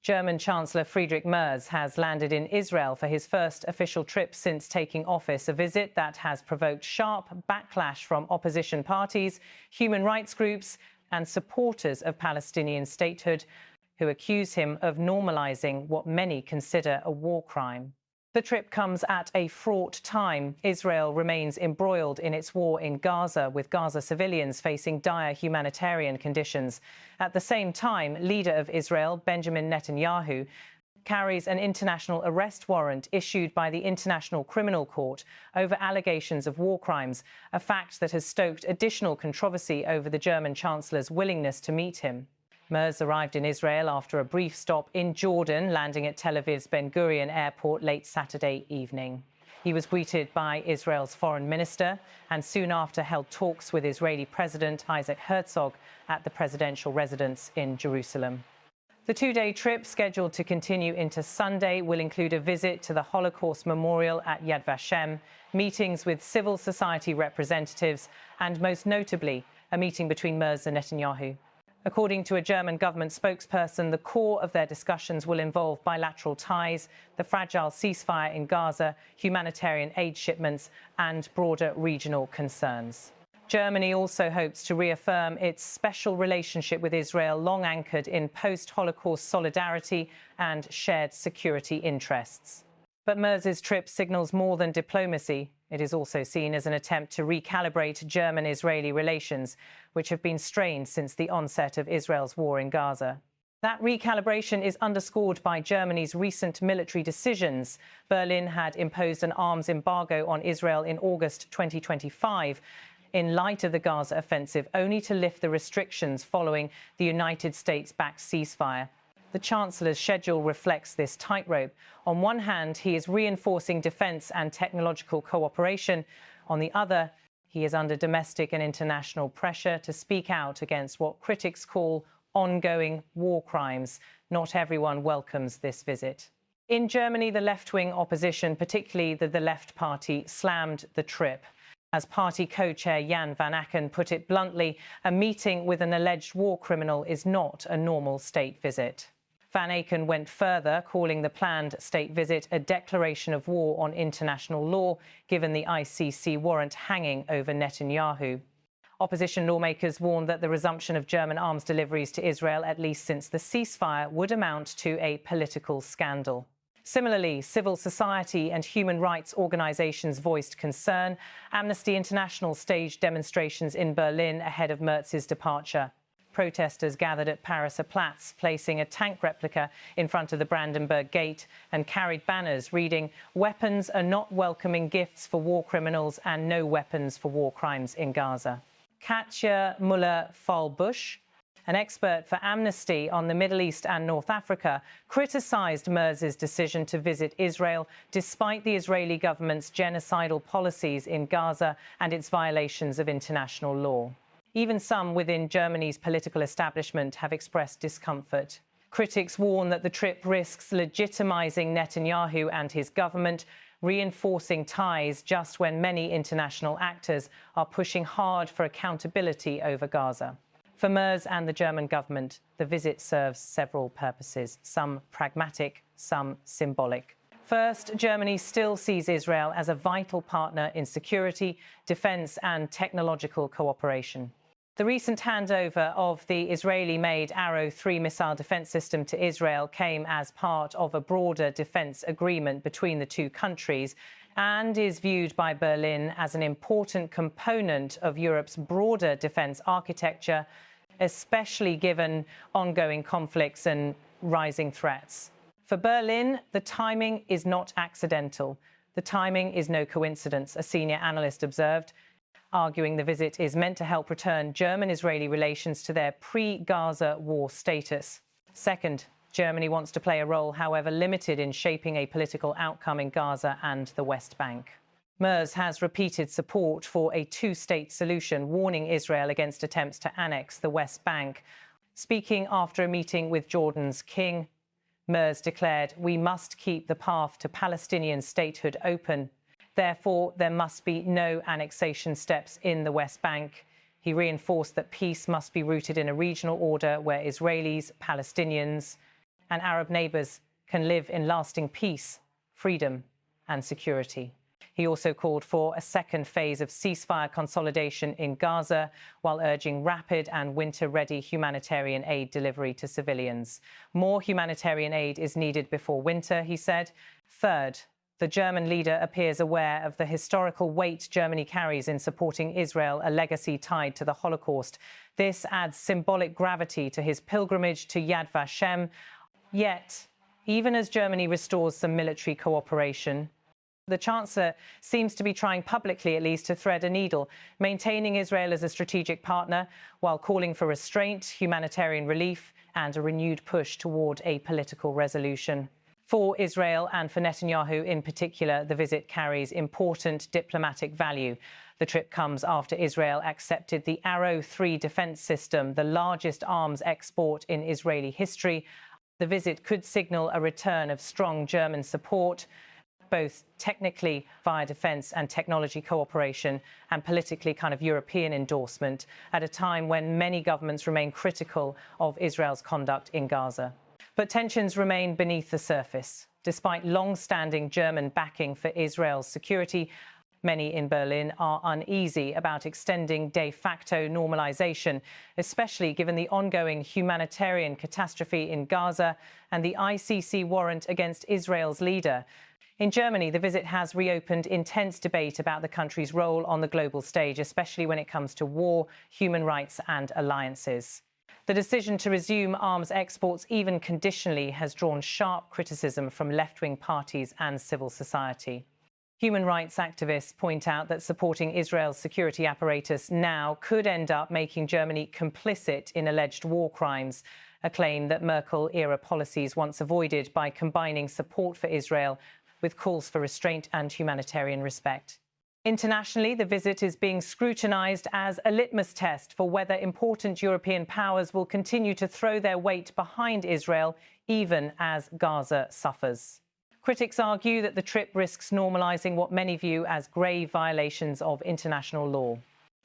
German Chancellor Friedrich Merz has landed in Israel for his first official trip since taking office, a visit that has provoked sharp backlash from opposition parties, human rights groups and supporters of Palestinian statehood, who accuse him of normalising what many consider a war crime. The trip comes at a fraught time. Israel remains embroiled in its war in Gaza, with Gaza civilians facing dire humanitarian conditions. At the same time, leader of Israel, Benjamin Netanyahu, carries an international arrest warrant issued by the International Criminal Court over allegations of war crimes, a fact that has stoked additional controversy over the German Chancellor's willingness to meet him. Merz arrived in Israel after a brief stop in Jordan, landing at Tel Aviv's Ben Gurion airport late Saturday evening. He was greeted by Israel's foreign minister and soon after held talks with Israeli President Isaac Herzog at the presidential residence in Jerusalem. The two-day trip, scheduled to continue into Sunday, will include a visit to the Holocaust Memorial at Yad Vashem, meetings with civil society representatives and, most notably, a meeting between Merz and Netanyahu. According to a German government spokesperson, the core of their discussions will involve bilateral ties, the fragile ceasefire in Gaza, humanitarian aid shipments and broader regional concerns. Germany also hopes to reaffirm its special relationship with Israel, long anchored in post-Holocaust solidarity and shared security interests. But Merz's trip signals more than diplomacy. It is also seen as an attempt to recalibrate German-Israeli relations, which have been strained since the onset of Israel's war in Gaza. That recalibration is underscored by Germany's recent military decisions. Berlin had imposed an arms embargo on Israel in August 2025, in light of the Gaza offensive, only to lift the restrictions following the United States-backed ceasefire. The Chancellor's schedule reflects this tightrope. On one hand, he is reinforcing defence and technological cooperation. On the other, he is under domestic and international pressure to speak out against what critics call ongoing war crimes. Not everyone welcomes this visit. In Germany, the left-wing opposition, particularly the Left Party, slammed the trip. As party co-chair Jan van Aken put it bluntly, a meeting with an alleged war criminal is not a normal state visit. Van Aken went further, calling the planned state visit a declaration of war on international law, given the ICC warrant hanging over Netanyahu. Opposition lawmakers warned that the resumption of German arms deliveries to Israel, at least since the ceasefire, would amount to a political scandal. Similarly, civil society and human rights organisations voiced concern. Amnesty International staged demonstrations in Berlin ahead of Merz's departure. Protesters gathered at Paris Platz, placing a tank replica in front of the Brandenburg Gate and carried banners reading, "Weapons are not welcoming gifts for war criminals and no weapons for war crimes in Gaza." Katja Müller-Vollbusch, an expert for Amnesty on the Middle East and North Africa, criticised Merz's decision to visit Israel despite the Israeli government's genocidal policies in Gaza and its violations of international law. Even some within Germany's political establishment have expressed discomfort. Critics warn that the trip risks legitimising Netanyahu and his government, reinforcing ties just when many international actors are pushing hard for accountability over Gaza. For Merz and the German government, the visit serves several purposes, some pragmatic, some symbolic. First, Germany still sees Israel as a vital partner in security, defence and technological cooperation. The recent handover of the Israeli-made Arrow 3 missile defence system to Israel came as part of a broader defence agreement between the two countries and is viewed by Berlin as an important component of Europe's broader defence architecture, especially given ongoing conflicts and rising threats. For Berlin, the timing is not accidental. The timing is no coincidence, a senior analyst observed, arguing the visit is meant to help return German-Israeli relations to their pre-Gaza war status. Second, Germany wants to play a role, however limited, in shaping a political outcome in Gaza and the West Bank. Merz has repeated support for a two-state solution, warning Israel against attempts to annex the West Bank. Speaking after a meeting with Jordan's king, Merz declared, "We must keep the path to Palestinian statehood open. Therefore, there must be no annexation steps in the West Bank." He reinforced that peace must be rooted in a regional order where Israelis, Palestinians and Arab neighbours can live in lasting peace, freedom and security. He also called for a second phase of ceasefire consolidation in Gaza, while urging rapid and winter-ready humanitarian aid delivery to civilians. More humanitarian aid is needed before winter, he said. Third, the German leader appears aware of the historical weight Germany carries in supporting Israel, a legacy tied to the Holocaust. This adds symbolic gravity to his pilgrimage to Yad Vashem. Yet, even as Germany restores some military cooperation, the Chancellor seems to be trying publicly, at least, to thread a needle, maintaining Israel as a strategic partner while calling for restraint, humanitarian relief and a renewed push toward a political resolution. For Israel and for Netanyahu in particular, the visit carries important diplomatic value. The trip comes after Israel accepted the Arrow 3 defence system, the largest arms export in Israeli history. The visit could signal a return of strong German support, both technically via defence and technology cooperation and politically kind of European endorsement, at a time when many governments remain critical of Israel's conduct in Gaza. But tensions remain beneath the surface. Despite long-standing German backing for Israel's security, many in Berlin are uneasy about extending de facto normalisation, especially given the ongoing humanitarian catastrophe in Gaza and the ICC warrant against Israel's leader. In Germany, the visit has reopened intense debate about the country's role on the global stage, especially when it comes to war, human rights and alliances. The decision to resume arms exports, even conditionally, has drawn sharp criticism from left-wing parties and civil society. Human rights activists point out that supporting Israel's security apparatus now could end up making Germany complicit in alleged war crimes, a claim that Merkel-era policies once avoided by combining support for Israel with calls for restraint and humanitarian respect. Internationally, the visit is being scrutinised as a litmus test for whether important European powers will continue to throw their weight behind Israel, even as Gaza suffers. Critics argue that the trip risks normalising what many view as grave violations of international law.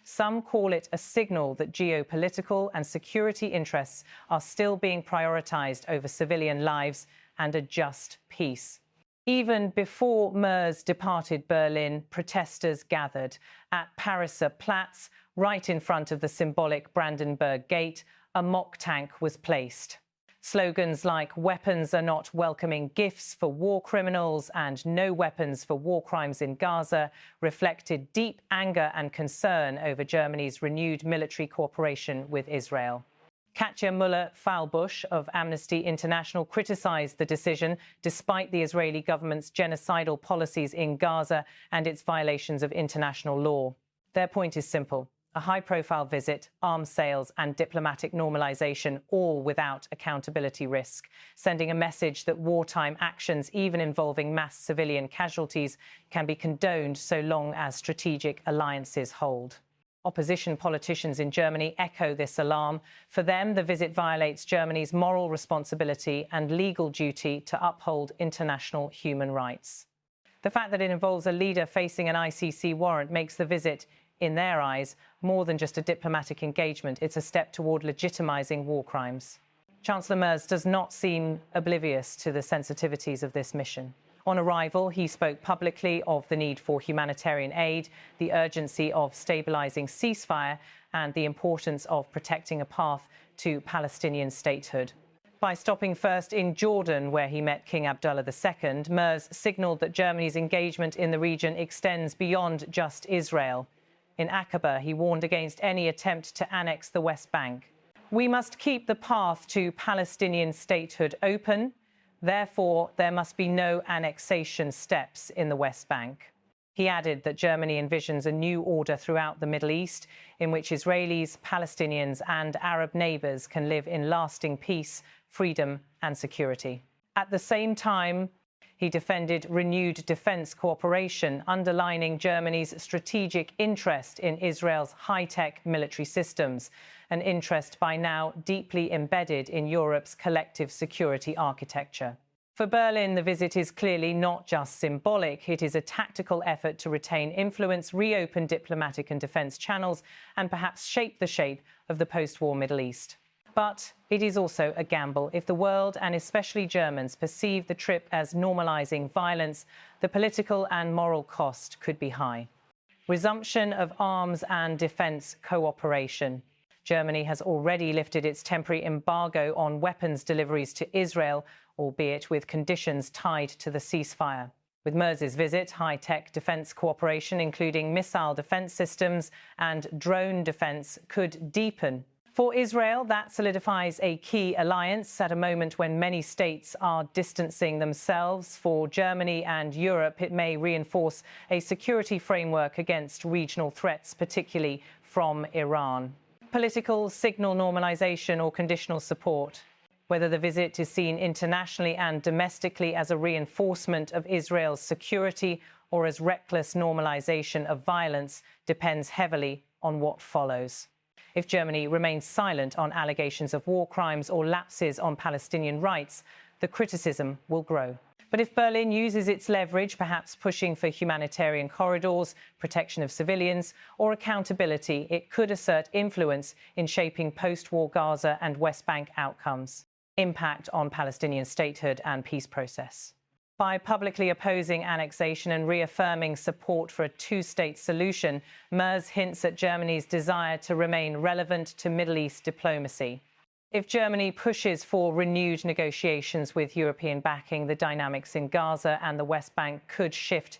Some call it a signal that geopolitical and security interests are still being prioritised over civilian lives and a just peace. Even before Merz departed Berlin, protesters gathered at Pariser Platz, right in front of the symbolic Brandenburg Gate. A mock tank was placed. Slogans like "Weapons are not welcoming gifts for war criminals" and "No weapons for war crimes in Gaza" reflected deep anger and concern over Germany's renewed military cooperation with Israel. Katja Müller-Fahlbusch of Amnesty International criticised the decision, despite the Israeli government's genocidal policies in Gaza and its violations of international law. Their point is simple: a high-profile visit, arms sales and diplomatic normalisation, all without accountability risk, sending a message that wartime actions, even involving mass civilian casualties, can be condoned so long as strategic alliances hold. Opposition politicians in Germany echo this alarm. For them, the visit violates Germany's moral responsibility and legal duty to uphold international human rights. The fact that it involves a leader facing an ICC warrant makes the visit, in their eyes, more than just a diplomatic engagement. It's a step toward legitimising war crimes. Chancellor Merz does not seem oblivious to the sensitivities of this mission. On arrival, he spoke publicly of the need for humanitarian aid, the urgency of stabilising ceasefire and the importance of protecting a path to Palestinian statehood. By stopping first in Jordan, where he met King Abdullah II, Merz signalled that Germany's engagement in the region extends beyond just Israel. In Aqaba, he warned against any attempt to annex the West Bank. "We must keep the path to Palestinian statehood open. Therefore, there must be no annexation steps in the West Bank." He added that Germany envisions a new order throughout the Middle East in which Israelis, Palestinians and Arab neighbours can live in lasting peace, freedom and security. At the same time, he defended renewed defence cooperation, underlining Germany's strategic interest in Israel's high-tech military systems, an interest by now deeply embedded in Europe's collective security architecture. For Berlin, the visit is clearly not just symbolic. It is a tactical effort to retain influence, reopen diplomatic and defence channels, and perhaps shape the shape of the post-war Middle East. But it is also a gamble. If the world, and especially Germans, perceive the trip as normalising violence, the political and moral cost could be high. Resumption of arms and defence cooperation. Germany has already lifted its temporary embargo on weapons deliveries to Israel, albeit with conditions tied to the ceasefire. With Merz's visit, high-tech defence cooperation, including missile defence systems and drone defence, could deepen. For Israel, that solidifies a key alliance at a moment when many states are distancing themselves. For Germany and Europe, it may reinforce a security framework against regional threats, particularly from Iran. Political signal normalisation or conditional support. Whether the visit is seen internationally and domestically as a reinforcement of Israel's security or as reckless normalisation of violence depends heavily on what follows. If Germany remains silent on allegations of war crimes or lapses on Palestinian rights, the criticism will grow. But if Berlin uses its leverage, perhaps pushing for humanitarian corridors, protection of civilians, or accountability, it could assert influence in shaping post-war Gaza and West Bank outcomes. Impact on Palestinian statehood and peace process. By publicly opposing annexation and reaffirming support for a two-state solution, Merz hints at Germany's desire to remain relevant to Middle East diplomacy. If Germany pushes for renewed negotiations with European backing, the dynamics in Gaza and the West Bank could shift.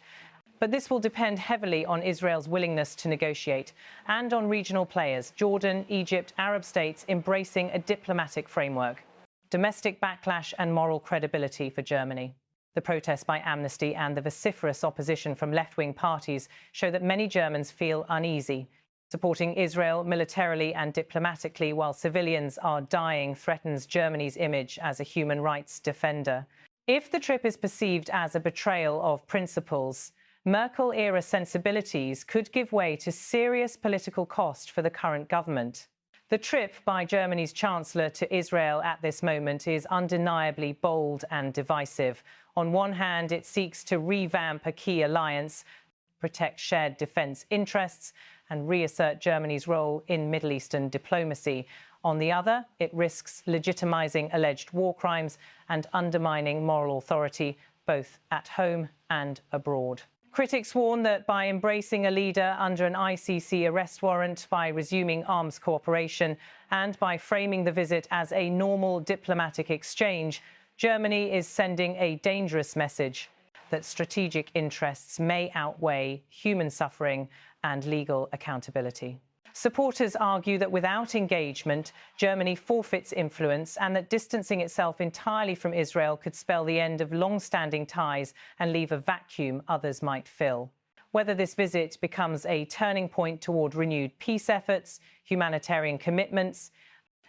But this will depend heavily on Israel's willingness to negotiate and on regional players, Jordan, Egypt, Arab states, embracing a diplomatic framework. Domestic backlash and moral credibility for Germany. The protests by Amnesty and the vociferous opposition from left-wing parties show that many Germans feel uneasy. Supporting Israel militarily and diplomatically while civilians are dying threatens Germany's image as a human rights defender. If the trip is perceived as a betrayal of principles, Merkel-era sensibilities could give way to serious political cost for the current government. The trip by Germany's Chancellor to Israel at this moment is undeniably bold and divisive. On one hand, it seeks to revamp a key alliance, protect shared defence interests, and reassert Germany's role in Middle Eastern diplomacy. On the other, it risks legitimising alleged war crimes and undermining moral authority, both at home and abroad. Critics warn that by embracing a leader under an ICC arrest warrant, by resuming arms cooperation, and by framing the visit as a normal diplomatic exchange, Germany is sending a dangerous message that strategic interests may outweigh human suffering and legal accountability. Supporters argue that without engagement, Germany forfeits influence and that distancing itself entirely from Israel could spell the end of long-standing ties and leave a vacuum others might fill. Whether this visit becomes a turning point toward renewed peace efforts, humanitarian commitments,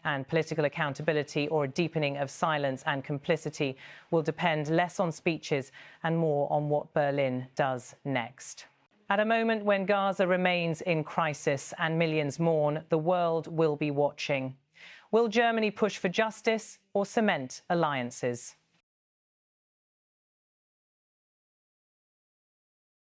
and political accountability, or a deepening of silence and complicity, will depend less on speeches and more on what Berlin does next. At a moment when Gaza remains in crisis and millions mourn, the world will be watching. Will Germany push for justice or cement alliances?